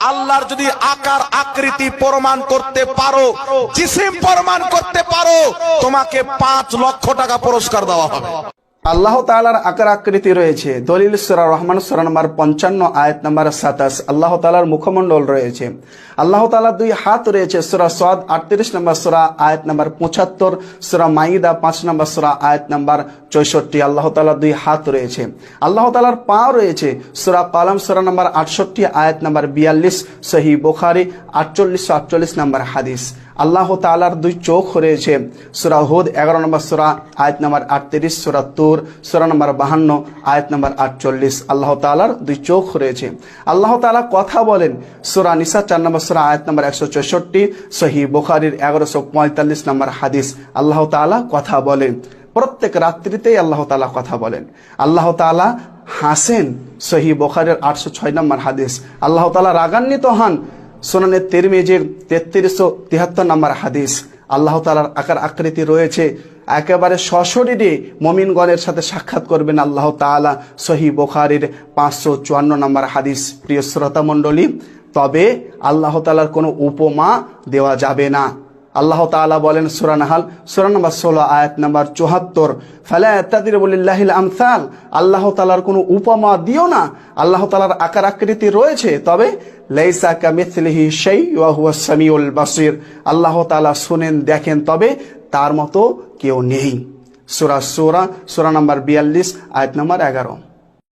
আল্লাহর যদি আকার আকৃতি প্রমাণ করতে পারো, জিসিম প্রমাণ করতে পারো, তোমাকে 5 লক্ষ টাকা পুরস্কার দেওয়া হবে। আল্লাহ তাআলার আকার আকৃতি রয়েছে। দলিল সূরা রহমান সূরা নম্বর 55 আয়াত নম্বর 27। আল্লাহ তাআলার মুখমণ্ডল রয়েছে। আল্লাহ তাআলার 2 হাত রয়েছে। সূরা সাদ 38 নম্বর সূরা আয়াত নম্বর 75, সূরা মাইদা 5 নম্বর সূরা আয়াত নম্বর 64। আল্লাহ তাআলার 2 হাত রয়েছে। আল্লাহ তাআলার পা রয়েছে। সূরা কালাম সূরা নম্বর 68 আয়াত নম্বর 42, সহিহ বুখারী 4848 নম্বর হাদিস। আল্লাহ তাআলার 2 চোখ রয়েছে। সূরা হুদ 11 নম্বর সূরা আয়াত নম্বর 38, সূরা তুর সূরা নম্বর 52 আয়াত নম্বর 48। আল্লাহ তাআলার 2 চোখ রয়েছে। আল্লাহ তাআলা কথা বলেন। সূরা নিসা 4 নম্বর সূরা আয়াত নম্বর 164, সহিহ বুখারীর 1145 নম্বর হাদিস। আল্লাহ তাআলা কথা বলেন। প্রত্যেক রাত্রিতেই আল্লাহ তাআলা কথা বলেন। আল্লাহ তাআলা হাসেন। সহিহ বুখারীর 806 নম্বর হাদিস। আল্লাহ তাআলা রাগান্বিত হন। সুনানে তিরমিজির 3373 নম্বর হাদিস। আল্লাহ তাআলার আকার আকৃতি রয়েছে। একেবারে সশরীরে মুমিনগণের সাথে সাক্ষাৎ করবেন আল্লাহ তাআলা। সহিহ বুখারীর 554 নম্বর হাদিস। প্রিয় শ্রোতা মণ্ডলী, তবে আল্লাহ তাআলার কোনো উপমা দেওয়া যাবে না। আল্লাহ তাআলা বলেন সূরা নাহল সূরা নম্বর 16 আয়াত নম্বর 74, ফালা তাদরিবু লিল্লাহিল আমসাল। আল্লাহ তাআলার কোনো উপমা দিও না। আল্লাহ তাআলার আকার আকৃতি রয়েছে, তবে লাইসা কামিথলিহি শাই ওয়া হুয়াস সামিউল বাসির। আল্লাহ তাআলা শুনেন, দেখেন, তবে তার মতো কেউ নেই। সূরা সূরা নম্বর 42 আয়াত নম্বর 11।